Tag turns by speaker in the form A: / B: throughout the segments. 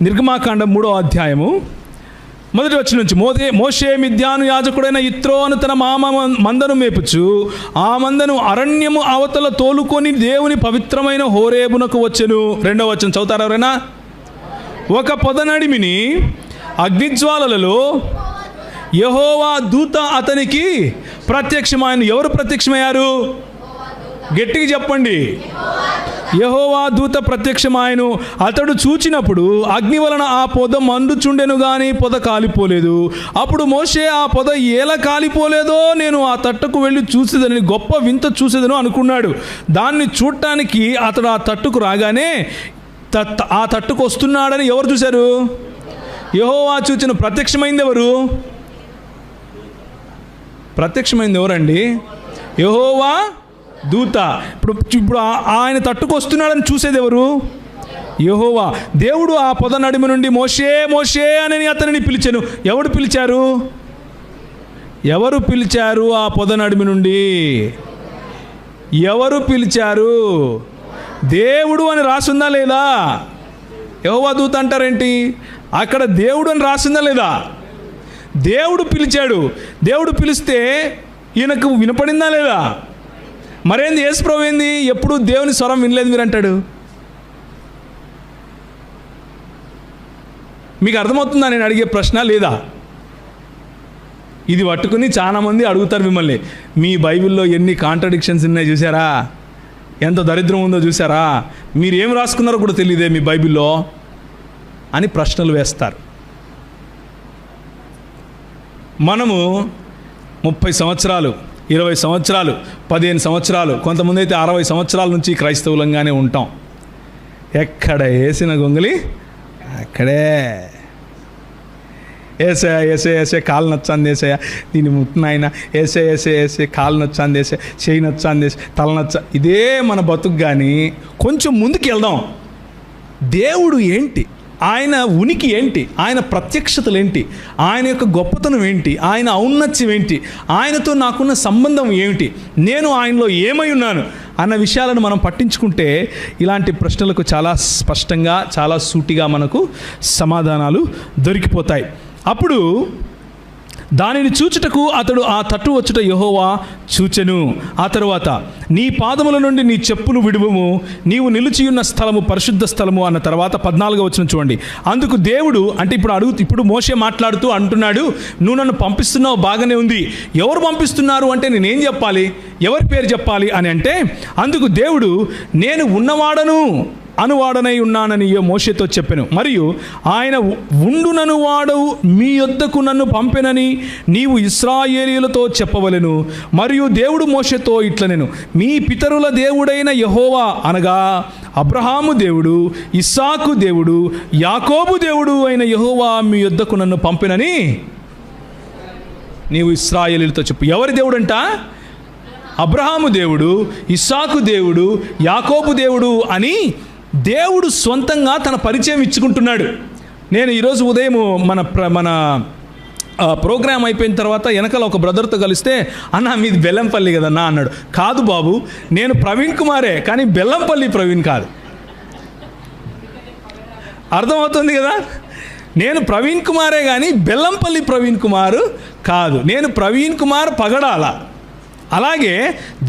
A: నిర్గమాకాండం 3వ అధ్యాయము 1వ వచనం నుంచి, మోషే మిద్యాను యాజకుడైన యిత్రో అను తన మామ మందను మేపుచు ఆ మందను అరణ్యము అవతల తోలుకొని దేవుని పవిత్రమైన హోరేబునకు వచ్చెను. 2వ వచనం చదువుతారు ఎవరైనా? ఒక పొదనడిమిని అగ్నిజ్వాలలలో యెహోవా దూత అతనికి ప్రత్యక్షమైన. ఎవరు ప్రత్యక్షమయ్యారు? గట్టిగా చెప్పండి. యెహోవా దూత ప్రత్యక్షమాయను. అతడు చూచినప్పుడు అగ్ని వలన ఆ పొద మండుచుండెను గాని పొద కాలిపోలేదు. అప్పుడు మోషే ఆ పొద ఎలా కాలిపోలేదో నేను ఆ తట్టుకు వెళ్ళి చూసేదని, గొప్ప వింత చూసేదను అనుకున్నాడు. దాన్ని చూడటానికి అతడు ఆ తట్టుకు రాగానే ఆ తట్టుకు వస్తున్నాడని ఎవరు చూశారు? యెహోవా చూచిన. ప్రత్యక్షమైంది ఎవరు? ప్రత్యక్షమైంది ఎవరండి? యెహోవా దూత. ఇప్పుడు ఆయన తట్టుకు వస్తున్నాడని చూసేది ఎవరు? యెహోవా. దేవుడు ఆ పొద నడిమి నుండి మోషే మోషే అని అతనిని పిలిచాను. ఎవరు పిలిచారు? ఎవరు పిలిచారు? ఆ పొద నడిమి నుండి ఎవరు పిలిచారు? దేవుడు అని రాసిందా లేదా? యెహోవా దూత అంటారేంటి? అక్కడ దేవుడు అని రాసిందా లేదా? దేవుడు పిలిచాడు. దేవుడు పిలిస్తే ఈయనకు వినపడిందా లేదా? మరేంది యేసుప్రభు ఏంది? ఎప్పుడు దేవుని స్వరం వినలేదు మీరు అంటాడు. మీకు అర్థమవుతుందా నేను అడిగే ప్రశ్న? లేదా? ఇది పట్టుకుని చాలామంది అడుగుతారు మిమ్మల్ని, మీ బైబిల్లో ఎన్ని కాంట్రడిక్షన్స్ ఉన్నాయి చూసారా, ఎంత దరిద్రం ఉందో చూసారా, మీరు ఏం రాసుకున్నారో కూడా తెలియదే మీ బైబిల్లో అని ప్రశ్నలు వేస్తారు. మనము 30 సంవత్సరాలు, 20 సంవత్సరాలు, 15 సంవత్సరాలు, కొంతమంది అయితే 60 సంవత్సరాల నుంచి క్రైస్తవులంగానే ఉంటాం. ఎక్కడ వేసిన గొంగలి అక్కడే. ఏసయ ఏసే ఏసే కాలు నచ్చాంది, ఏసయ దీన్ని ముట్టినాయన, ఏసే ఏసే ఏసే కాలు నచ్చాంది, ఏసే చేయి నచ్చాంది, ఏసే తల నచ్చ. ఇదే మన బతుకు. కానీ కొంచెం ముందుకు వెళ్దాం. దేవుడు ఏంటి, ఆయన ఉనికి ఏంటి, ఆయన ప్రత్యక్షతలు ఏంటి, ఆయన యొక్క గొప్పతనం ఏంటి, ఆయన ఔన్నత్యం ఏంటి, ఆయనతో నాకున్న సంబంధం ఏమిటి, నేను ఆయనలో ఏమై ఉన్నాను అన్న విషయాలను మనం పట్టించుకుంటే ఇలాంటి ప్రశ్నలకు చాలా స్పష్టంగా, చాలా సూటిగా మనకు సమాధానాలు దొరికిపోతాయి. అప్పుడు దానిని చూచుటకు అతడు ఆ తట్టు వచ్చుట యెహోవా చూచెను. ఆ తరువాత, నీ పాదముల నుండి నీ చెప్పులు విడువము, నీవు నిలిచియున్న స్థలము పరిశుద్ధ స్థలము అన్న తర్వాత 14వ వచనం చూడండి. అందుకు దేవుడు, అంటే ఇప్పుడు మోషే మాట్లాడుతూ అంటున్నాడు, నువ్వు నన్ను పంపిస్తున్నావు, బాగానే ఉంది, ఎవరు పంపిస్తున్నారు అంటే నేనేం చెప్పాలి, ఎవరి పేరు చెప్పాలి అని అంటే, అందుకు దేవుడు, నేను ఉన్నవాడను అనువాడనై ఉన్నానని మోషేతో చెప్పెను. మరియు ఆయన ఉండునను వాడు మీ యొద్దకు నన్ను పంపెనని నీవు ఇశ్రాయేలీయులతో చెప్పవలెను. మరియు దేవుడు మోషేతో ఇట్లనెను, మీ పితరుల దేవుడైన యెహోవా అనగా అబ్రహాము దేవుడు, ఇస్సాకు దేవుడు, యాకోబు దేవుడు అయిన యెహోవా మీ యొద్దకు నన్ను పంపెనని నీవు ఇశ్రాయేలీయులతో చెప్పు. ఎవరి దేవుడంట? అబ్రహాము దేవుడు, ఇస్సాకు దేవుడు, యాకోబు దేవుడు అని దేవుడు సొంతంగా తన పరిచయం ఇచ్చుకుంటున్నాడు. నేను ఈరోజు ఉదయం మన ప్రోగ్రామ్ అయిపోయిన తర్వాత వెనకాల ఒక బ్రదర్తో కలిస్తే, అన్న మీది బెల్లంపల్లి కదన్నా అన్నాడు. కాదు బాబు, నేను ప్రవీణ్ కుమారే, కానీ బెల్లంపల్లి ప్రవీణ్ కాదు. అర్థమవుతుంది కదా? నేను ప్రవీణ్ కుమారే కానీ బెల్లంపల్లి ప్రవీణ్ కుమారు కాదు. నేను ప్రవీణ్ కుమార్ పగడాల. అలాగే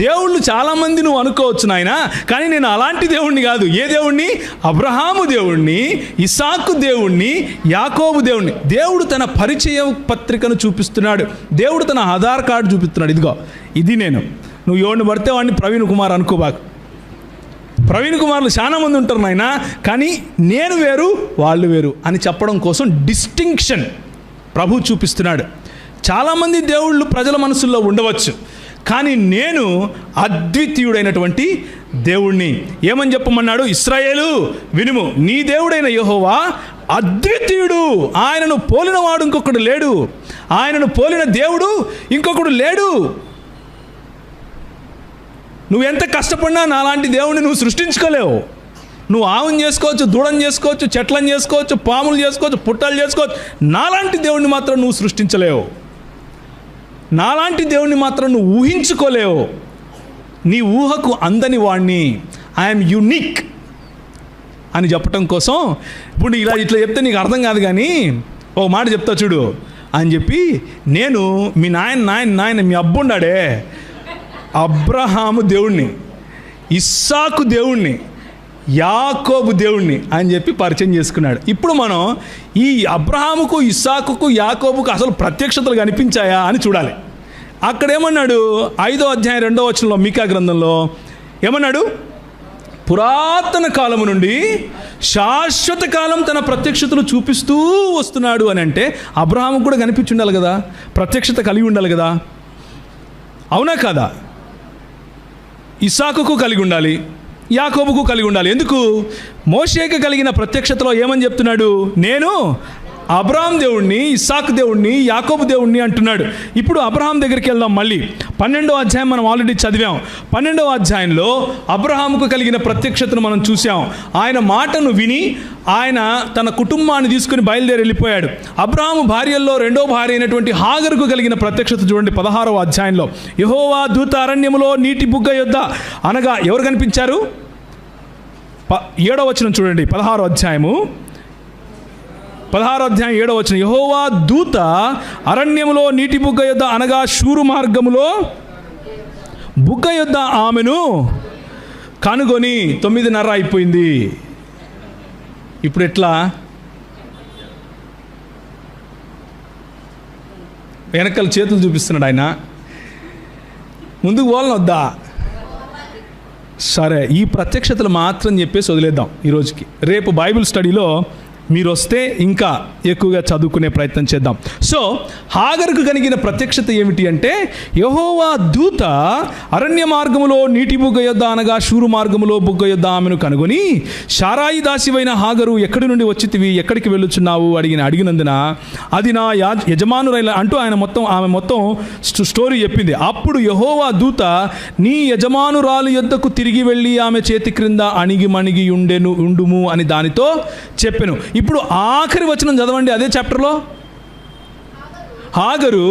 A: దేవుళ్ళు చాలామంది నువ్వు అనుకోవచ్చు నాయన, కానీ నేను అలాంటి దేవుణ్ణి కాదు. ఏ దేవుణ్ణి? అబ్రహాము దేవుణ్ణి, ఇస్సాకు దేవుణ్ణి, యాకోబు దేవుణ్ణి. దేవుడు తన పరిచయ పత్రికను చూపిస్తున్నాడు. దేవుడు తన ఆధార్ కార్డు చూపిస్తున్నాడు. ఇదిగో ఇది నేను. నువ్వు ఎవరిని పడితే వాడిని ప్రవీణ్ కుమార్ అనుకోబాకు. ప్రవీణ్ కుమార్లు చాలా మంది ఉంటారు నాయన, కానీ నేను వేరు వాళ్ళు వేరు అని చెప్పడం కోసం డిస్టింక్షన్ ప్రభు చూపిస్తున్నాడు. చాలామంది దేవుళ్ళు ప్రజల మనసుల్లో ఉండవచ్చు, కానీ నేను అద్వితీయుడైనటువంటి దేవుణ్ణి. ఏమని చెప్పమన్నాడు? ఇశ్రాయేలు వినుము, నీ దేవుడైన యెహోవా అద్వితీయుడు, ఆయనను పోలినవాడు ఇంకొకడు లేడు, ఆయనను పోలిన దేవుడు ఇంకొకడు లేడు. నువ్వెంత కష్టపడినా నాలాంటి దేవుడిని నువ్వు సృష్టించుకోలేవు. నువ్వు ఆవుని చేసుకోవచ్చు, దూడని చేసుకోవచ్చు, చెట్లను చేసుకోవచ్చు, పాములు చేసుకోవచ్చు, పుట్టలు చేసుకోవచ్చు, నాలాంటి దేవుడిని మాత్రం నువ్వు సృష్టించలేవు. నాలాంటి దేవుణ్ణి మాత్రం నువ్వు ఊహించుకోలేవు. నీ ఊహకు అందని వాణ్ణి. I'm unique. అని చెప్పటం కోసం ఇప్పుడు ఇట్లా చెప్తే నీకు అర్థం కాదు, కానీ ఒక మాట చెప్తా చూడు అని చెప్పి, నేను మీ నాయన మీ అబ్బుండాడే అబ్రహాము దేవుణ్ణి, ఇస్సాకు దేవుణ్ణి, యాకోబు దేవుణ్ణి అని చెప్పి పరిచయం చేసుకున్నాడు. ఇప్పుడు మనం ఈ అబ్రహాముకు, ఇస్సాకుకు, యాకోబుకు అసలు ప్రత్యక్షతలు కనిపించాయా అని చూడాలి. అక్కడేమన్నాడు 5వ అధ్యాయం 2వ వచనంలో మీకా గ్రంథంలో ఏమన్నాడు? పురాతన కాలము నుండి శాశ్వత కాలం తన ప్రత్యక్షతలు చూపిస్తూ వస్తున్నాడు అని అంటే అబ్రహాముకు కూడా కనిపించి ఉండాలి కదా, ప్రత్యక్షత కలిగి ఉండాలి కదా, అవునా కాదా? ఇస్సాకుకు కలిగి ఉండాలి, యాకోబుకు కలిగి ఉండాలి. ఎందుకు? మోషేకి కలిగిన ప్రత్యక్షతలో ఏమని చెప్తున్నాడు? నేను అబ్రహాం దేవుణ్ణి, ఇస్సాకు దేవుణ్ణి, యాకోబు దేవుణ్ణి అంటున్నాడు. ఇప్పుడు అబ్రహాం దగ్గరికి వెళ్దాం. మళ్ళీ 12వ అధ్యాయం మనం ఆల్రెడీ చదివాం. 12వ అధ్యాయంలో అబ్రహాముకు కలిగిన ప్రత్యక్షతను మనం చూసాం. ఆయన మాటను విని ఆయన తన కుటుంబాన్ని తీసుకుని బయలుదేరి వెళ్ళిపోయాడు. అబ్రహాము భార్యల్లో 2వ భార్య అయినటువంటి హాగరుకు కలిగిన ప్రత్యక్షత చూడండి 16వ అధ్యాయంలో. యెహోవా దూత అరణ్యములో నీటి బుగ్గ యొద్ద అనగా ఎవరు కనిపించారు? 7వ వచనం చూడండి, 16వ అధ్యాయం 7వ వచనం. యెహోవా దూత అరణ్యములో నీటి బుగ్గ యొద్ద అనగా షూరు మార్గములో బుగ్గ యొద్ద ఆమెను కనుగొని 9:30 అయిపోయింది. ఇప్పుడు ఎట్లా? వెనకాల చేతులు చూపిస్తున్నాడు ఆయన, ముందుకు పోవాలని వద్దా? సరే, ఈ ప్రత్యక్షతలు మాత్రం చెప్పేసి వదిలేద్దాం ఈరోజుకి. రేపు బైబిల్ స్టడీలో మీరు వస్తే ఇంకా ఎక్కువగా చదువుకునే ప్రయత్నం చేద్దాం. సో హాగరుకు కలిగిన ప్రత్యక్షత ఏమిటి అంటే, యెహోవా దూత అరణ్య మార్గములో నీటి బుగ్గ యొద్ద అనగా షూరు మార్గములో బుగ్గ యొద్ద ఆమెను కనుగొని, శారాయి దాసివైన హాగరు ఎక్కడి నుండి వచ్చితివి, ఎక్కడికి వెళ్ళుచున్నావు అడిగినందున అది నా యజమానురైన అంటూ ఆమె మొత్తం స్టోరీ చెప్పింది. అప్పుడు యెహోవా దూత నీ యజమానురాలు యొద్దకు తిరిగి వెళ్ళి ఆమె చేతి క్రింద అణిగి మణిగి ఉండుము అని దానితో చెప్పెను. ఇప్పుడు ఆఖరి వచనం చదవండి అదే చాప్టర్లో. హాగరు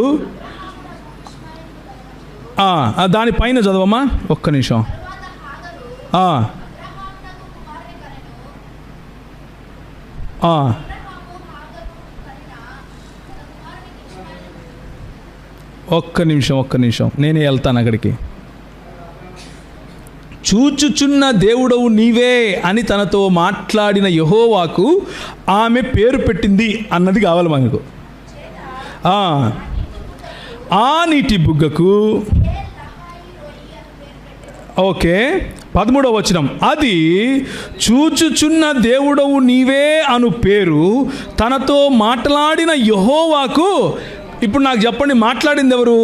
A: దానిపైన చదవమ్మా ఒక్క నిమిషం. ఒక్క నిమిషం నేనే వెళ్తాను అక్కడికి. చూచుచున్న దేవుడవు నీవే అని తనతో మాట్లాడిన యెహోవాకు ఆమె పేరు పెట్టింది అన్నది కావాలి మనకు. ఆ నీటి బుగ్గకు ఓకే 13వ వచనం, అది చూచుచున్న దేవుడవు నీవే అను పేరు తనతో మాట్లాడిన యెహోవాకు. ఇప్పుడు నాకు చెప్పండి, మాట్లాడింది ఎవరు?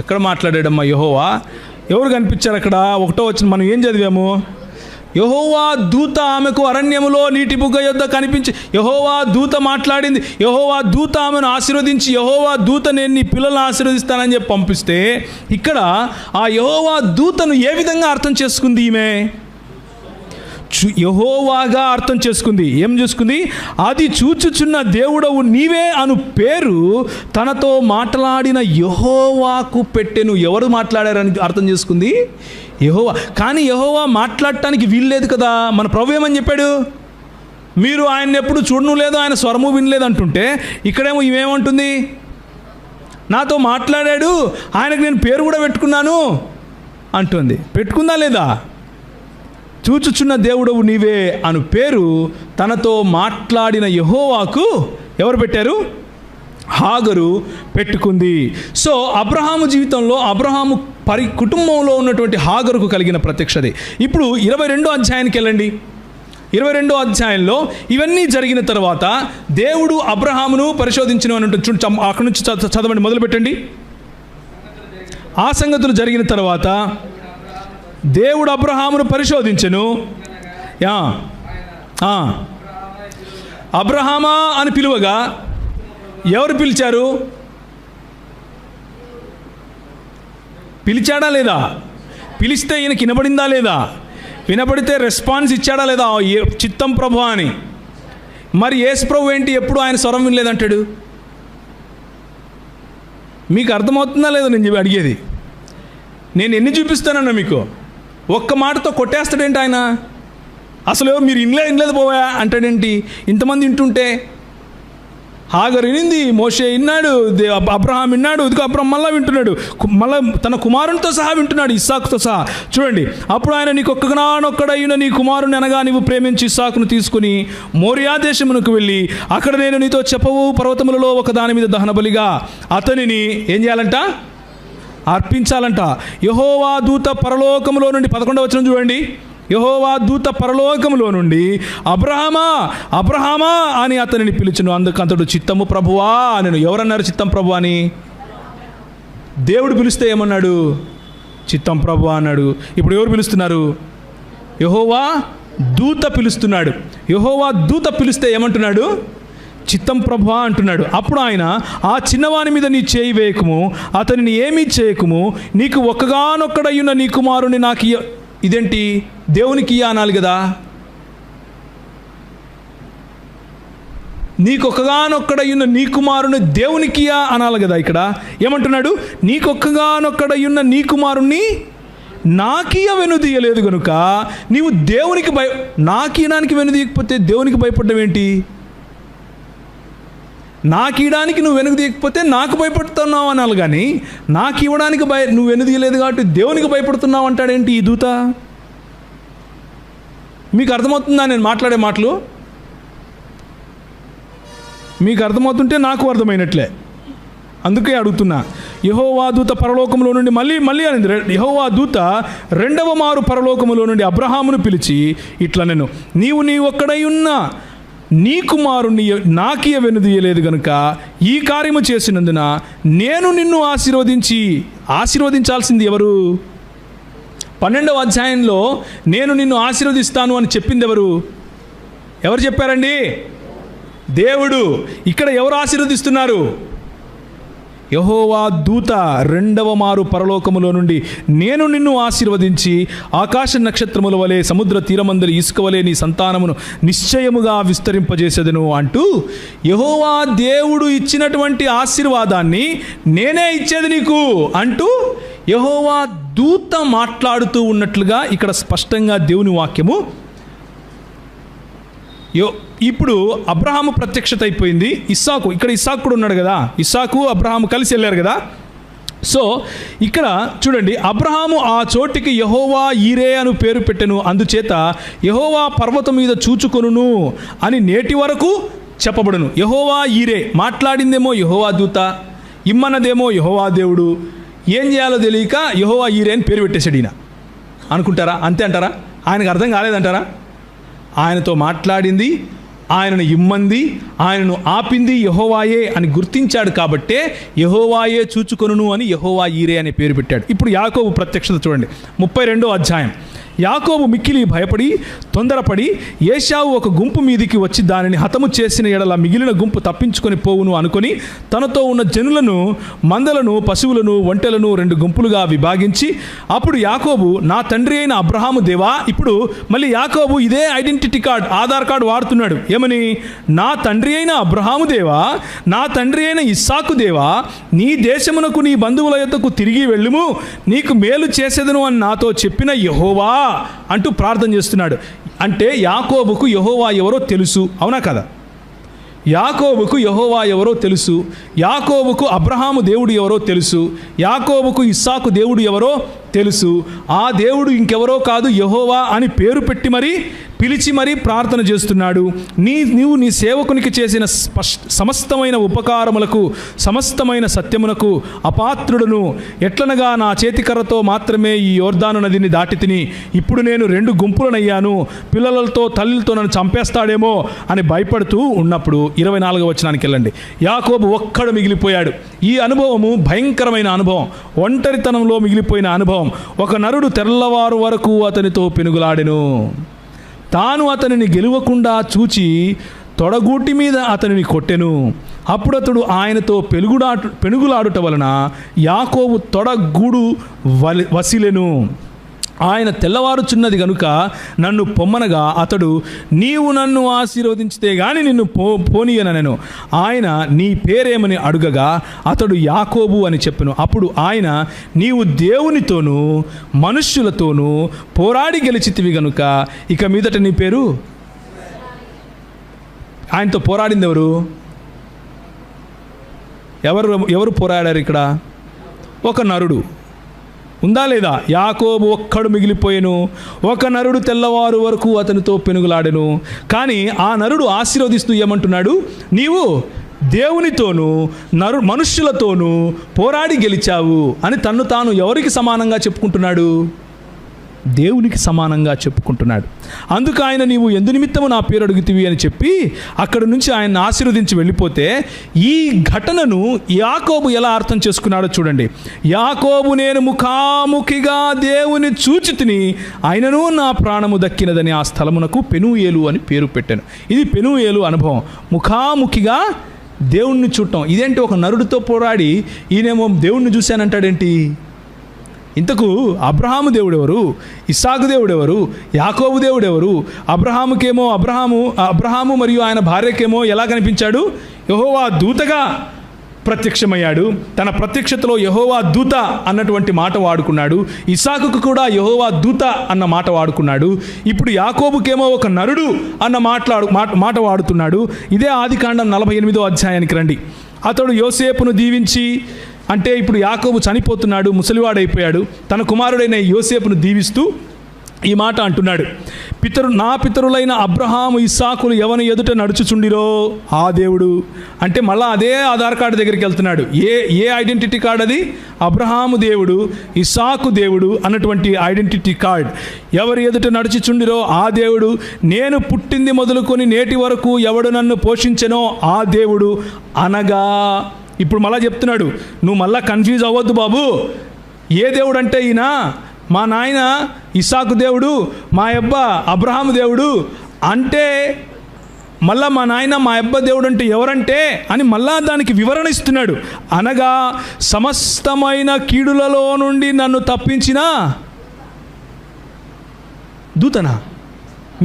A: ఎక్కడ మాట్లాడాడమ్మా యెహోవా? ఎవరు కనిపించారు అక్కడ? 1వ వచనం మనం ఏం చదివాము? యెహోవా దూత ఆమెకు అరణ్యములో నీటి బుగ్గ యొద్ద కనిపించి, యెహోవా దూత మాట్లాడింది. యెహోవా దూత ఆమెను ఆశీర్వదించి, యెహోవా దూత నేను నీ పిల్లలను ఆశీర్వదిస్తానని చెప్పి పంపిస్తే, ఇక్కడ ఆ యెహోవా దూతను ఏ విధంగా అర్థం చేసుకుంది ఈమె? యెహోవాగా అర్థం చేసుకుంది. ఏం చేసుకుంది? అది చూచుచున్న దేవుడవు నీవే అను పేరు తనతో మాట్లాడిన యెహోవాకు పెట్టెను. ఎవరు మాట్లాడారని అర్థం చేసుకుంది? యెహోవా. కానీ యెహోవా మాట్లాడటానికి వీల్లేదు కదా. మన ప్రభు ఏమని చెప్పాడు? మీరు ఆయన ఎప్పుడు చూడను లేదు, ఆయన స్వరము వినలేదు అంటుంటే, ఇక్కడేమో ఇవేమంటుంది? నాతో మాట్లాడాడు, ఆయనకు నేను పేరు కూడా పెట్టుకున్నాను అంటుంది. పెట్టుకుందా లేదా? చూచుచున్న దేవుడవు నీవే అను పేరు తనతో మాట్లాడిన యెహోవాకు ఎవరు పెట్టారు? హాగరు పెట్టుకుంది. సో అబ్రహాము జీవితంలో అబ్రహాము కుటుంబంలో ఉన్నటువంటి హాగరుకు కలిగిన ప్రత్యక్షత. ఇప్పుడు 22వ అధ్యాయానికి వెళ్ళండి. 22వ అధ్యాయంలో ఇవన్నీ జరిగిన తర్వాత దేవుడు అబ్రహామును పరిశోధించిన అని ఉంటుంది. అక్కడి నుంచి చదవండి, మొదలుపెట్టండి. ఆ సంగతులు జరిగిన తర్వాత దేవుడు అబ్రహామును పరిశోధించెను. అబ్రహామా అని పిలువగా ఎవరు పిలిచారు? పిలిచాడా లేదా? పిలిస్తే ఈయనకి వినబడిందా లేదా? వినబడితే రెస్పాన్స్ ఇచ్చాడా లేదా? చిత్తం ప్రభు అని. మరి యేసు ప్రభు ఏంటి ఎప్పుడు ఆయన స్వరం వినలేదంటాడు? మీకు అర్థమవుతుందా లేదా నేను అడిగేది? నేను ఎన్ని చూపిస్తానన్నా మీకు ఒక్క మాటతో కొట్టేస్తాడేంటి ఆయన? అసలు మీరు ఇనలేదు పోవా అంటాడేంటి? ఇంతమంది వింటుంటే హాగర్ వినింది, మోషే విన్నాడు, అబ్రహాం విన్నాడు, ఇదిగో అబ్రహాం మళ్ళీ వింటున్నాడు, మళ్ళీ తన కుమారునితో సహా వింటున్నాడు, ఇస్సాకుతో సహా. చూడండి, అప్పుడు ఆయన నీకు ఒక్కగానొక్కడైన నీ కుమారుని అనగా నీవు ప్రేమించి ఇస్సాకును తీసుకుని మోరియా దేశమునకు వెళ్ళి అక్కడ నేను నీతో చెప్పవు పర్వతములలో ఒక దాని మీద దహన బలిగా అతనిని ఏం చేయాలంట? అర్పించాలంట. యెహోవా దూత పరలోకములో నుండి 11వ వచనం చూడండి. యెహోవా దూత పరలోకములో నుండి అబ్రహామా అబ్రహామా అని అతనిని పిలుచును. అందుకంతడు చిత్తము ప్రభువా నేను. ఎవరన్నారు చిత్తం ప్రభు అని? దేవుడు పిలిస్తే ఏమన్నాడు? చిత్తం ప్రభు అన్నాడు. ఇప్పుడు ఎవరు పిలుస్తున్నారు? యెహోవా దూత పిలుస్తున్నాడు. యెహోవా దూత పిలిస్తే ఏమంటున్నాడు? చిత్తం ప్రభువా అంటున్నాడు. అప్పుడు ఆయన, ఆ చిన్నవాని మీద నీ చేయి వేయకుము, అతనిని ఏమీ చేయకుము, నీకు ఒక్కగానొక్కడయ్యున్న నీ కుమారుని నాకు ఇదేంటి? దేవునికి అనాలి కదా. నీకొక్కగానొక్కడయ్యున్న నీ కుమారుని దేవునికి అనాలి కదా. ఇక్కడ ఏమంటున్నాడు? నీకొక్కగానొక్కడయ్యున్న నీ కుమారుణ్ణి నాకీయ వెనుదీయలేదు కనుక నీవు దేవునికి నాకీయడానికి వెనుదీయకపోతే దేవునికి భయపడ్డం ఏంటి? నాకు ఇవ్వడానికి నువ్వు వెనుక తీయకపోతే నాకు భయపడుతున్నావు అనాలి, కానీ నాకు ఇవ్వడానికి నువ్వు వెనుదీయలేదు కాబట్టి దేవునికి భయపడుతున్నావు అంటాడేంటి ఈ దూత? మీకు అర్థమవుతుందా నేను మాట్లాడే మాటలు? మీకు అర్థమవుతుంటే నాకు అర్థమైనట్లే, అందుకే అడుగుతున్నా. యెహోవా దూత పరలోకములో నుండి మళ్ళీ అనేది. యెహోవా దూత రెండవ మారు పరలోకములో నుండి అబ్రహామును పిలిచి ఇట్లా నేను, నీ ఒక్కడై ఉన్న నీ కుమారుణ్ణి నాకియ వెనుదీయలేదు గనుక ఈ కార్యము చేసినందున నేను నిన్ను ఆశీర్వదించాల్సింది ఎవరు? 12వ అధ్యాయంలో నేను నిన్ను ఆశీర్వదిస్తాను అని చెప్పింది ఎవరు? ఎవరు చెప్పారండి? దేవుడు. ఇక్కడ ఎవరు ఆశీర్వదిస్తున్నారు? యెహోవా దూత రెండవ మారు పరలోకములో నుండి నేను నిన్ను ఆశీర్వదించి ఆకాశ నక్షత్రముల వలె సముద్ర తీరమందలి ఇసుక వలె నీ సంతానమును నిశ్చయముగా విస్తరింపజేసేదను అంటూ యెహోవా దేవుడు ఇచ్చినటువంటి ఆశీర్వాదాన్ని నేనే ఇచ్చేది నీకు అంటూ యెహోవా దూత మాట్లాడుతూ ఉన్నట్లుగా ఇక్కడ స్పష్టంగా దేవుని వాక్యము. ఇప్పుడు అబ్రహాము ప్రత్యక్షత అయిపోయింది. ఇక్కడ ఇస్సాకు కూడా ఉన్నాడు కదా. ఇస్సాకు అబ్రహాము కలిసి వెళ్ళారు కదా. సో ఇక్కడ చూడండి, అబ్రహాము ఆ చోటికి యెహోవా ఈరే అని పేరు పెట్టెను, అందుచేత యెహోవా పర్వతం మీద చూచుకొనును అని నేటి వరకు చెప్పబడును. యెహోవా ఈరే మాట్లాడిందేమో యెహోవా దూత, ఇమ్మన్నదేమో యెహోవా దేవుడు. ఏం చేయాలో తెలియక యెహోవా ఈరే అని పేరు పెట్టేశాడు ఈయన అనుకుంటారా? అంతే అంటారా? ఆయనకు అర్థం కాలేదంటారా? ఆయనతో మాట్లాడింది, ఆయనను ఇమ్మంది, ఆయనను ఆపింది యెహోవాయే అని గుర్తించాడు కాబట్టే యెహోవాయే చూచుకొనును అని యెహోవా ఈరే అనే పేరు పెట్టాడు. ఇప్పుడు యాకోబు ప్రత్యక్షత చూడండి, 32వ అధ్యాయం. యాకోబు మిక్కిలి భయపడి తొందరపడి ఏశావు ఒక గుంపు మీదికి వచ్చి దానిని హతము చేసిన ఎడల మిగిలిన గుంపు తప్పించుకొని పోవును అనుకొని తనతో ఉన్న జనులను, మందలను, పశువులను, ఒంటెలను 2 గుంపులుగా విభాగించి అప్పుడు యాకోబు, నా తండ్రి అయిన అబ్రహాము దేవా. ఇప్పుడు మళ్ళీ యాకోబు ఇదే ఐడెంటిటీ కార్డ్, ఆధార్ కార్డు వాడుతున్నాడు. ఏమని? నా తండ్రి అయిన అబ్రహాము దేవా, నా తండ్రి అయిన ఇస్సాకు దేవా, నీ దేశమునకు నీ బంధువుల యొద్దకు తిరిగి వెళ్ళుము, నీకు మేలు చేసేదను అని నాతో చెప్పిన యెహోవా అంటూ ప్రార్థన చేస్తున్నాడు. అంటే యాకోబుకు యెహోవా ఎవరో తెలుసు, అవునా కదా? యాకోబుకు యెహోవా ఎవరో తెలుసు. యాకోబుకు అబ్రహాము దేవుడు ఎవరో తెలుసు. యాకోబుకు ఇస్సాకు దేవుడు ఎవరో తెలుసు. ఆ దేవుడు ఇంకెవరో కాదు, యెహోవా అని పేరు పెట్టి మరీ పిలిచి మరీ ప్రార్థన చేస్తున్నాడు. నీవు నీ సేవకునికి చేసిన సమస్తమైన ఉపకారములకు, సమస్తమైన సత్యమునకు అపాత్రుడును. ఎట్లనగా నా చేతికర్రతో మాత్రమే ఈ యోర్దాను నదిని దాటి తిని ఇప్పుడు నేను 2 గుంపులనయ్యాను, పిల్లలతో తల్లితో నన్ను చంపేస్తాడేమో అని భయపడుతూ ఉన్నప్పుడు 24వ వచనానికి వెళ్ళండి. యాకోబు ఒక్కడు మిగిలిపోయాడు. ఈ అనుభవము భయంకరమైన అనుభవం, ఒంటరితనంలో మిగిలిపోయిన అనుభవం. ఒక నరుడు తెల్లవారు వరకు అతనితో పెనుగులాడెను. తాను అతనిని గెలువకుండా చూచి తొడగూటి మీద అతనిని కొట్టెను. అప్పుడు అతడు ఆయనతో పెనుగులాడుట వలన యాకోబు తొడగూడు వసిలెను. ఆయన తెల్లవారుచున్నది గనుక నన్ను పొమ్మనగా అతడు, నీవు నన్ను ఆశీర్వదించితే గాని నిన్ను పోనీయనెను. ఆయన, నీ పేరేమని అడుగగా అతడు యాకోబు అని చెప్పెను. అప్పుడు ఆయన, నీవు దేవునితోనూ మనుష్యులతోనూ పోరాడి గెలిచితివి గనుక ఇక మీదట నీ పేరు. ఆయనతో పోరాడింది ఎవరు? ఎవరు పోరాడారు ఇక్కడ? ఒక నరుడు. ఉందా లేదా? యాకోబు ఒక్కడు మిగిలిపోయెను. ఒక నరుడు తెల్లవారు వరకు అతనితో పెనుగులాడెను. కానీ ఆ నరుడు ఆశీర్వదిస్తూ ఏమంటున్నాడు? నీవు దేవునితోనూ మనుష్యులతోనూ పోరాడి గెలిచావు అని తన్ను తాను ఎవరికి సమానంగా చెప్పుకుంటున్నాడు? దేవునికి సమానంగా చెప్పుకుంటున్నాడు. అందుకు ఆయన, నీవు ఎందు నిమిత్తము నా పేరు అడుగుతివి అని చెప్పి అక్కడి నుంచి ఆయన ఆశీర్వదించి వెళ్ళిపోతే, ఈ ఘటనను యాకోబు ఎలా అర్థం చేసుకున్నాడో చూడండి. యాకోబు, నేను ముఖాముఖిగా దేవుని చూచితిని, ఆయనను నా ప్రాణము దక్కినదని ఆ స్థలమునకు పెనూయేలు అని పేరు పెట్టాను. ఇది పెనూయేలు అనుభవం, ముఖాముఖిగా దేవుణ్ణి చూడటం. ఇదేంటి? ఒక నరుడితో పోరాడి ఈయనేమో దేవుణ్ణి చూశానంటాడేంటి? ఇంతకు అబ్రహాము దేవుడెవరు? ఇస్సాకు దేవుడెవరు? యాకోబు దేవుడెవరు? అబ్రహాము మరియు ఆయన భార్యకేమో ఎలా కనిపించాడు? యెహోవా దూతగా ప్రత్యక్షమయ్యాడు. తన ప్రత్యక్షతలో యెహోవా దూత అన్నటువంటి మాట వాడుకున్నాడు. ఇస్సాకుకు కూడా యెహోవా దూత అన్న మాట వాడుకున్నాడు. ఇప్పుడు యాకోబుకేమో ఒక నరుడు అన్న మాట వాడుతున్నాడు. ఇదే ఆదికాండం 48వ అధ్యాయానికి రండి. అతడు యోసేపును దీవించి, అంటే ఇప్పుడు యాకోబు చనిపోతున్నాడు, ముసలివాడైపోయాడు. తన కుమారుడైన యోసేపును దీవిస్తూ ఈ మాట అంటున్నాడు. నా పితరులైన అబ్రహాము ఇస్సాకులు ఎవని ఎదుట నడుచుచుండిరో ఆ దేవుడు. అంటే మళ్ళా అదే ఆధార్ కార్డు దగ్గరికి వెళ్తున్నాడు. ఏ ఐడెంటిటీ కార్డ్ అది? అబ్రహాము దేవుడు, ఇస్సాకు దేవుడు అన్నటువంటి ఐడెంటిటీ కార్డ్. ఎవరి ఎదుట నడుచుచుండిరో ఆ దేవుడు. నేను పుట్టింది మొదలుకొని నేటి వరకు ఎవడు నన్ను పోషించెనో ఆ దేవుడు అనగా. ఇప్పుడు మళ్ళా చెప్తున్నాడు, నువ్వు మళ్ళా కన్ఫ్యూజ్ అవ్వద్దు బాబు. ఏ దేవుడు అంటే ఈయన మా నాయన ఇస్సాకు దేవుడు, మా అబ్బ అబ్రహాము దేవుడు అంటే, మళ్ళా మా నాయన మా అబ్బ దేవుడు అంటే ఎవరంటే అని మళ్ళా దానికి వివరణ ఇస్తున్నాడు. అనగా సమస్తమైన కీడులలో నుండి నన్ను తప్పించిన దూతనా?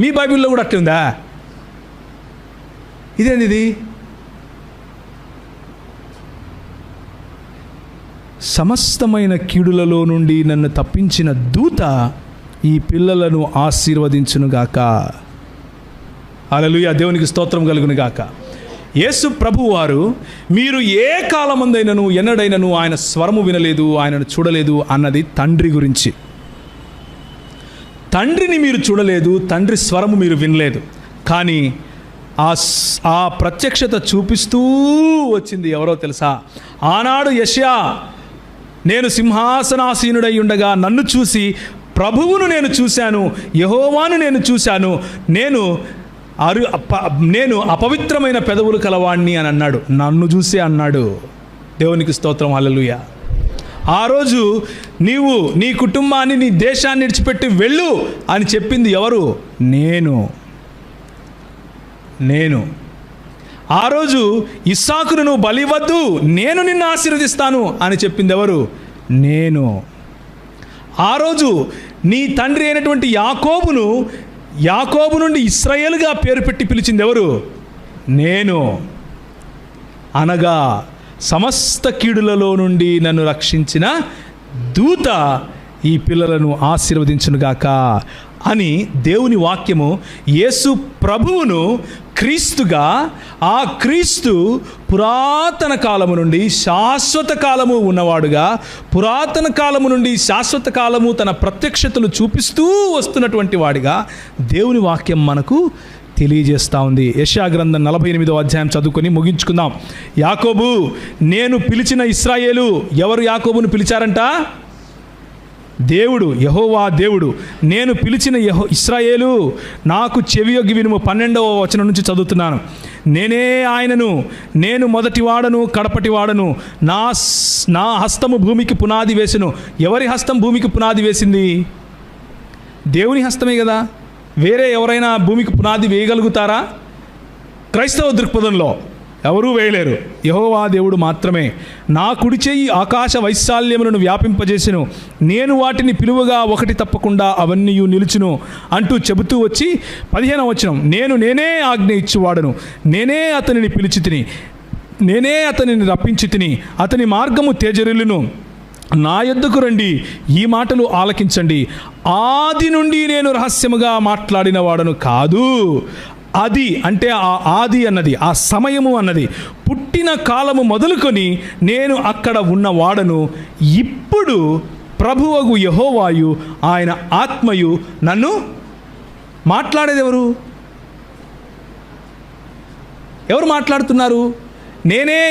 A: మీ బైబిల్లో కూడా అట్లా ఉందా? ఇదేంటిది? సమస్తమైన కీడులలో నుండి నన్ను తప్పించిన దూత ఈ పిల్లలను ఆశీర్వదించునుగాక. హల్లెలూయా, దేవునికి స్తోత్రం కలుగునుగాక. యేసు ప్రభువారు, మీరు ఏ కాలమందైనను ఎన్నడైనను ఆయన స్వరము వినలేదు, ఆయనను చూడలేదు అన్నది తండ్రి గురించి. తండ్రిని మీరు చూడలేదు, తండ్రి స్వరము మీరు వినలేదు. కానీ ఆ ప్రత్యక్షత చూపిస్తూ వచ్చింది ఎవరో తెలుసా? ఆనాడు యెషయా, నేను సింహాసనాసీనుడై ఉండగా నన్ను చూసి, ప్రభువును నేను చూశాను, యెహోవాను నేను చూశాను, నేను అపవిత్రమైన పెదవులు కలవాణ్ణి అని అన్నాడు. నన్ను చూసి అన్నాడు. దేవునికి స్తోత్రం, హల్లెలూయా. ఆ రోజు నీవు నీ కుటుంబాన్ని, నీ దేశాన్ని విడిచిపెట్టి వెళ్ళు అని చెప్పింది ఎవరు? నేను. ఆ రోజు ఇస్సాకును నువ్వు బలివద్దు, నేను నిన్ను ఆశీర్వదిస్తాను అని చెప్పింది ఎవరు? నేను. ఆ రోజు నీ తండ్రి అయినటువంటి యాకోబు నుండి ఇశ్రాయేలుగా పేరు పెట్టి పిలిచింది ఎవరు? నేను. అనగా సమస్త కీడులలో నుండి నన్ను రక్షించిన దూత ఈ పిల్లలను ఆశీర్వదించునుగాక అని దేవుని వాక్యము యేసు ప్రభువును క్రీస్తుగా, ఆ క్రీస్తు పురాతన కాలము నుండి శాశ్వత కాలము ఉన్నవాడుగా, పురాతన కాలము నుండి శాశ్వత కాలము తన ప్రత్యక్షతలు చూపిస్తూ వస్తున్నటువంటి వాడిగా దేవుని వాక్యం మనకు తెలియజేస్తూ ఉంది. యెషయా గ్రంథం 48వ అధ్యాయం చదువుకొని ముగించుకుందాం. యాకోబు, నేను పిలిచిన ఇశ్రాయేలు. ఎవరు యాకోబును పిలిచారంట? దేవుడు, యెహోవా దేవుడు. నేను పిలిచిన ఇశ్రాయేలు, నాకు చెవియొగ్గి వినుము. 12వ వచనం నుంచి చదువుతున్నాను. నేనే ఆయనను, నేను మొదటివాడను కడపటివాడను, నా హస్తము భూమికి పునాది వేసెను. ఎవరి హస్తం భూమికి పునాది వేసింది? దేవుని హస్తమే కదా. వేరే ఎవరైనా భూమికి పునాది వేయగలుగుతారా? క్రైస్తవ దృక్పథంలో ఎవరూ వేయలేరు, యెహోవా దేవుడు మాత్రమే. నా కుడి చెయ్యి ఆకాశ వైశాల్యములను వ్యాపింపజేసెను, నేను వాటిని పిలువగా ఒకటి తప్పకుండా అవన్నీ నిలుచును అంటూ చెబుతూ వచ్చి 15వ వచనం, నేనే ఆజ్ఞ ఇచ్చువాడను, నేనే అతనిని పిలిచి తిని, నేనే అతనిని రప్పించి తిని, అతని మార్గము తేజరిల్లును. నా యొద్దకు రండి, ఈ మాటలు ఆలకించండి. ఆది నుండి నేను రహస్యముగా మాట్లాడిన వాడను కాదు. అది అంటే ఆ ఆది అన్నది, ఆ సమయము అన్నది, పుట్టిన కాలము మొదలుకొని నేను అక్కడ ఉన్నవాడను. ఇప్పుడు ప్రభువగు యెహోవాయు ఆయన ఆత్మయు నన్ను మాట్లాడేది ఎవరు మాట్లాడుతున్నారు? నేనే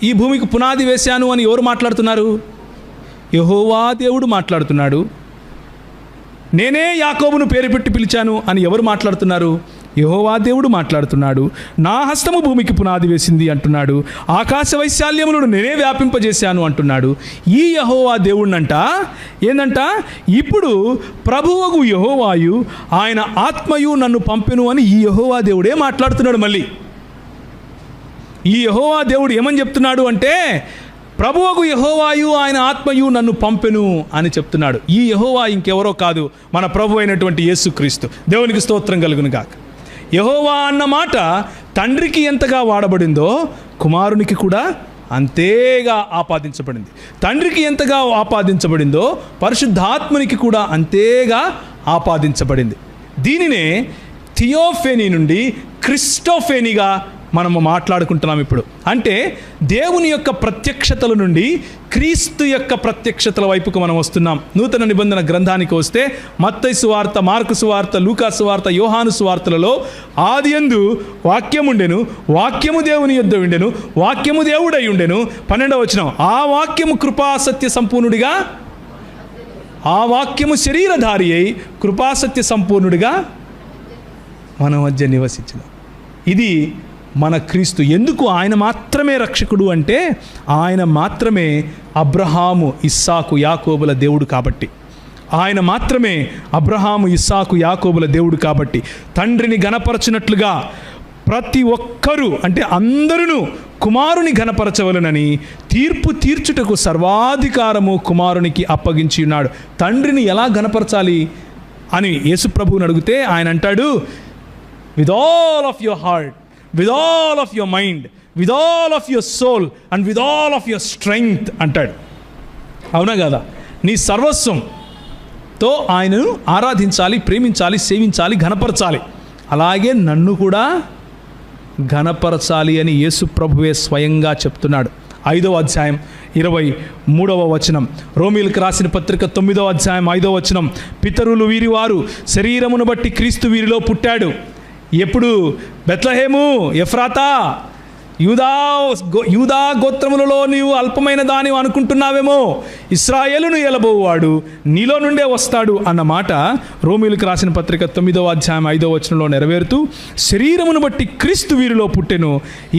A: ఈ భూమికి పునాది వేశాను అని ఎవరు మాట్లాడుతున్నారు? యెహోవా దేవుడు మాట్లాడుతున్నాడు. నేనే యాకోబును పేరు పెట్టి పిలిచాను అని ఎవరు మాట్లాడుతున్నారు? యెహోవా దేవుడు మాట్లాడుతున్నాడు. నా హస్తము భూమికి పునాది వేసింది అంటున్నాడు. ఆకాశ వైశాల్యములను నేనే వ్యాపింపజేశాను అంటున్నాడు. ఈ యెహోవా దేవుడినంట ఏందంట, ఇప్పుడు ప్రభువగు యెహోవాయు ఆయన ఆత్మయు నన్ను పంపెను అని ఈ యెహోవా దేవుడే మాట్లాడుతున్నాడు. మళ్ళీ ఈ యెహోవా దేవుడు ఏమని చెప్తున్నాడు అంటే, ప్రభువగు యెహోవాయు ఆయన ఆత్మయు నన్ను పంపెను అని చెప్తున్నాడు. ఈ యెహోవా ఇంకెవరో కాదు, మన ప్రభు అయినటువంటి యేసుక్రీస్తు. దేవునికి స్తోత్రం కలుగును గాక. యెహోవా అన్న మాట తండ్రికి ఎంతగా వాడబడిందో కుమారునికి కూడా అంతేగా ఆపాదించబడింది. తండ్రికి ఎంతగా ఆపాదించబడిందో పరిశుద్ధాత్మనికి కూడా అంతేగా ఆపాదించబడింది. దీనినే థియోఫెనీ నుండి క్రిస్టోఫెనీగా మనము మాట్లాడుకుంటున్నాం ఇప్పుడు. అంటే దేవుని యొక్క ప్రత్యక్షతల నుండి క్రీస్తు యొక్క ప్రత్యక్షతల వైపుకు మనం వస్తున్నాం. నూతన నిబంధన గ్రంథానికి వస్తే మత్తయి సువార్త, మార్కు సువార్త, లూకా సువార్త, యోహాను సువార్తలలో ఆదియందు వాక్యముండెను, వాక్యము దేవుని యొద్ద ఉండెను, వాక్యము దేవుడై ఉండెను. 12వ వచనం, ఆ వాక్యము కృపాసత్య సంపూర్ణుడిగా, ఆ వాక్యము శరీరధారి అయి కృపాసత్య సంపూర్ణుడిగా మన మధ్య నివసించిన. ఇది మన క్రీస్తు. ఎందుకు ఆయన మాత్రమే రక్షకుడు అంటే, ఆయన మాత్రమే అబ్రహాము, ఇస్సాకు, యాకోబుల దేవుడు కాబట్టి. ఆయన మాత్రమే అబ్రహాము, ఇస్సాకు, యాకోబుల దేవుడు కాబట్టి తండ్రిని ఘనపరచినట్లుగా ప్రతి ఒక్కరూ అంటే అందరూ కుమారుని ఘనపరచవలనని తీర్పు తీర్చుటకు సర్వాధికారము కుమారునికి అప్పగించి ఉన్నాడు. తండ్రిని ఎలా ఘనపరచాలి అని యేసుప్రభువుని అడిగితే ఆయన అంటాడు, with all of your heart, with all of your mind, with all of your soul and with all of your strength అంటాడు. అవునా కదా? నీ సర్వస్వంతో ఆయనను ఆరాధించాలి, ప్రేమించాలి, సేవించాలి, ఘనపరచాలి. అలాగే నన్ను కూడా ఘనపరచాలి అని యేసు ప్రభువే స్వయంగా చెప్తున్నాడు. 5వ అధ్యాయం 23వ వచనం, రోమీయులకు రాసిన పత్రిక 9వ అధ్యాయం 5వ వచనం, పితరులు వీరివారు శరీరమును బట్టి క్రీస్తు వీరిలో పుట్టాడు. ఎప్పుడు? బెత్లెహేము, ఎఫ్రాతా, యూదా గోత్రములలో నీవు అల్పమైన దాని అనుకుంటున్నావేమో, ఇశ్రాయేలును ఏలబోవాడు నీలో నుండే వస్తాడు అన్న మాట రోమీయులకు రాసిన పత్రిక 9వ అధ్యాయం 5వ వచనంలో నెరవేరుతూ, శరీరమును బట్టి క్రీస్తు వీరిలో పుట్టెను,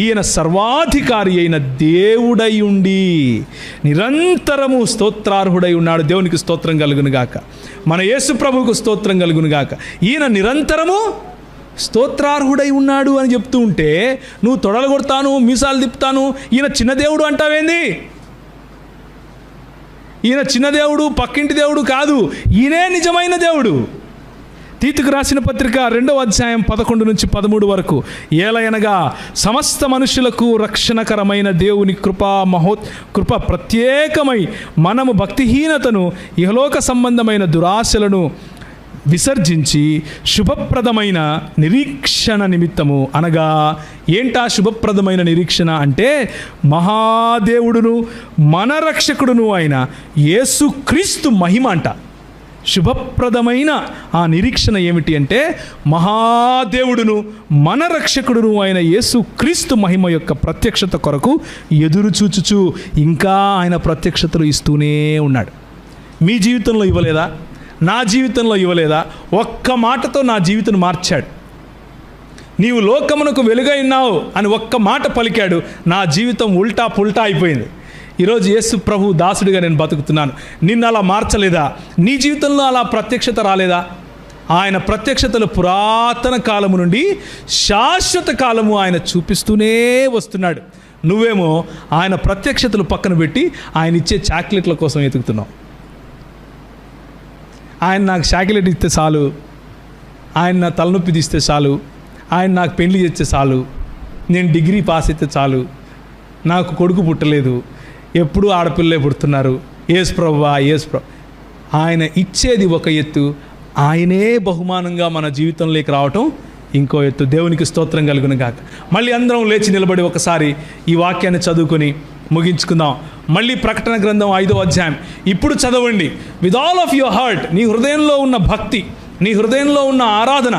A: ఈయన సర్వాధికారి అయిన దేవుడై ఉండి నిరంతరము స్తోత్రార్హుడై ఉన్నాడు. దేవునికి స్తోత్రం కలుగునుగాక. మన యేసు ప్రభువుకు స్తోత్రం కలుగునుగాక. ఈయన నిరంతరము స్తోత్రార్హుడై ఉన్నాడు అని చెప్తూ ఉంటే నువ్వు తొడలు కొడతాను, మీసాలు తిప్పుతాను, ఈయన చిన్న దేవుడు అంటావేంది? ఈయన చిన్న దేవుడు, పక్కింటి దేవుడు కాదు, ఈయనే నిజమైన దేవుడు. తీతుకు రాసిన పత్రిక 2వ అధ్యాయం 11 నుంచి 13 వరకు, ఏలయనగా సమస్త మనుషులకు రక్షణకరమైన దేవుని కృప ప్రత్యేకమై మనము భక్తిహీనతను, ఇహలోక సంబంధమైన దురాశలను విసర్జించి శుభప్రదమైన నిరీక్షణ నిమిత్తము, అనగా ఏంటా శుభప్రదమైన నిరీక్షణ అంటే, మహాదేవుడును మన రక్షకుడును అయిన యేసుక్రీస్తు మహిమ అంట. శుభప్రదమైన ఆ నిరీక్షణ ఏమిటి అంటే, మహాదేవుడును మన రక్షకుడును అయిన యేసుక్రీస్తు మహిమ యొక్క ప్రత్యక్షత కొరకు ఎదురు చూచుచు ఇంకా ఆయన ప్రత్యక్షతలు ఇస్తూనే ఉన్నాడు. మీ జీవితంలో ఇవ్వలేదా? నా జీవితంలో ఇవ్వలేదా? ఒక్క మాటతో నా జీవితం మార్చాడు. నీవు లోకమునకు వెలుగై ఉన్నావు అని ఒక్క మాట పలికాడు, నా జీవితం ఉల్టా పుల్టా అయిపోయింది. ఈరోజు యేసు ప్రభు దాసుడిగా నేను బతుకుతున్నాను. నిన్ను అలా మార్చలేదా? నీ జీవితంలో అలా ప్రత్యక్షత రాలేదా? ఆయన ప్రత్యక్షతలు పురాతన కాలము నుండి శాశ్వత కాలము ఆయన చూపిస్తూనే వస్తున్నాడు. నువ్వేమో ఆయన ప్రత్యక్షతలు పక్కన పెట్టి ఆయన ఇచ్చే చాక్లెట్ల కోసం వెతుకుతున్నావు. ఆయన నాకు చాక్లెట్ ఇస్తే చాలు, ఆయన నా తలనొప్పి తీస్తే చాలు, ఆయన నాకు పెళ్లి చేస్తే చాలు, నేను డిగ్రీ పాస్ అయితే చాలు, నాకు కొడుకు పుట్టలేదు, ఎప్పుడూ ఆడపిల్లలే పుడుతున్నారు, యేసు ప్రభువా యేసు ప్రభు. ఆయన ఇచ్చేది ఒక ఎత్తు, ఆయనే బహుమానంగా మన జీవితంలోకి రావటం ఇంకో ఎత్తు. దేవునికి స్తోత్రం కలుగును గాక. మళ్ళీ అందరం లేచి నిలబడి ఒకసారి ఈ వాక్యాన్ని చదువుకొని ముగించుకుందాం. మళ్ళీ ప్రకటన గ్రంథం 5వ అధ్యాయం ఇప్పుడు చదవండి. With all of your heart, నీ హృదయంలో ఉన్న భక్తి, నీ హృదయంలో ఉన్న ఆరాధన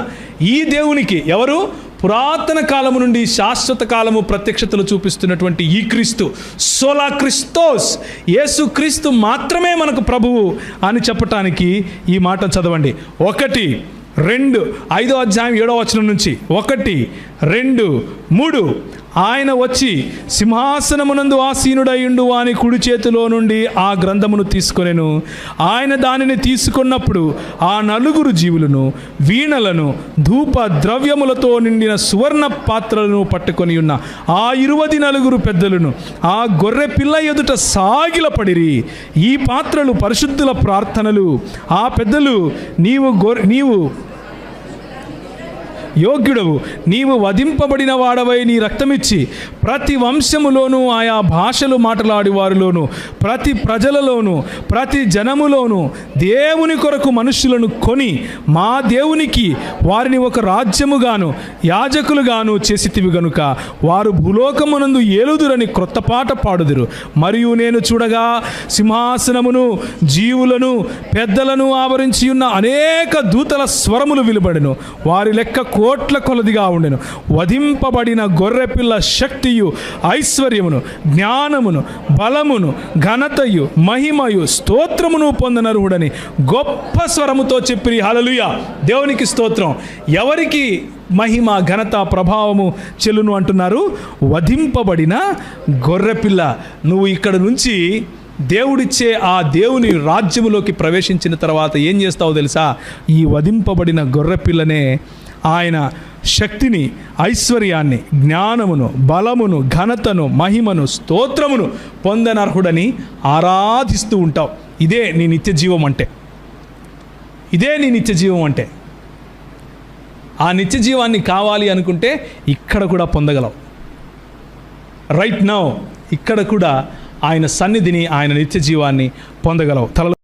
A: ఈ దేవునికి, ఎవరు? పురాతన కాలము నుండి శాశ్వత కాలము ప్రత్యక్షతలు చూపిస్తున్నటువంటి ఈ క్రీస్తు, సోలా క్రిస్తోస్, యేసు క్రీస్తు మాత్రమే మనకు ప్రభువు అని చెప్పటానికి ఈ మాట చదవండి. 1, 2, 5వ అధ్యాయం 7వ వచనం నుంచి 1, 2, 3. ఆయన వచ్చి సింహాసనమునందు ఆసీనుడయుండు వాని కుడి చేతిలో నుండి ఆ గ్రంథమును తీసుకొనెను. ఆయన దానిని తీసుకున్నప్పుడు ఆ 4 జీవులను, వీణలను, ధూప ద్రవ్యములతో నిండిన సువర్ణ పాత్రలను పట్టుకొని ఉన్న ఆ 24 పెద్దలను ఆ గొర్రె పిల్ల ఎదుట సాగిలపడిరి. ఈ పాత్రలు పరిశుద్ధుల ప్రార్థనలు. ఆ పెద్దలు, నీవు యోగ్యుడవు, నీవు వధింపబడిన వాడవై నీ రక్తమిచ్చి ప్రతి వంశములోను, ఆయా భాషలు మాట్లాడి వారిలోను, ప్రతి ప్రజలలోను, ప్రతి జనములోను దేవుని కొరకు మనుషులను కొని మా దేవునికి వారిని ఒక రాజ్యముగాను యాజకులుగాను చేసితివి గనుక వారు భూలోకమునందు ఏలుదురని క్రొత్త పాట పాడుదురు. మరియు నేను చూడగా సింహాసనమును, జీవులను, పెద్దలను ఆవరించి ఉన్న అనేక దూతల స్వరములు విలువడెను. వారి లెక్క కోట్ల కొలదిగా ఉండెను. వధింపబడిన గొర్రెపిల్ల శక్తియు, ఐశ్వర్యమును, జ్ఞానమును, బలమును, ఘనతయు, మహిమయు, స్తోత్రమును పొందనర్హుడని గొప్ప స్వరముతో చెప్పిరి. హల్లెలూయా, దేవునికి స్తోత్రం. ఎవరికి మహిమ, ఘనత, ప్రభావము చెల్లును అంటున్నారు? వధింపబడిన గొర్రెపిల్ల. నువ్వు ఇక్కడ నుంచి దేవుడిచ్చే ఆ దేవుని రాజ్యములోకి ప్రవేశించిన తర్వాత ఏం చేస్తావో తెలుసా? ఈ వధింపబడిన గొర్రెపిల్లనే ఆయన శక్తిని, ఐశ్వర్యాన్ని, జ్ఞానమును, బలమును, ఘనతను, మహిమను, స్తోత్రమును పొందనర్హుడని ఆరాధిస్తూ ఉంటావు. ఇదే నీ నిత్య జీవం అంటే. ఇదే నీ నిత్య జీవం అంటే. ఆ నిత్య జీవాన్ని కావాలి అనుకుంటే ఇక్కడ కూడా పొందగలవు. రైట్ నౌ ఇక్కడ కూడా ఆయన సన్నిధిని, ఆయన నిత్య జీవాన్ని పొందగలవు.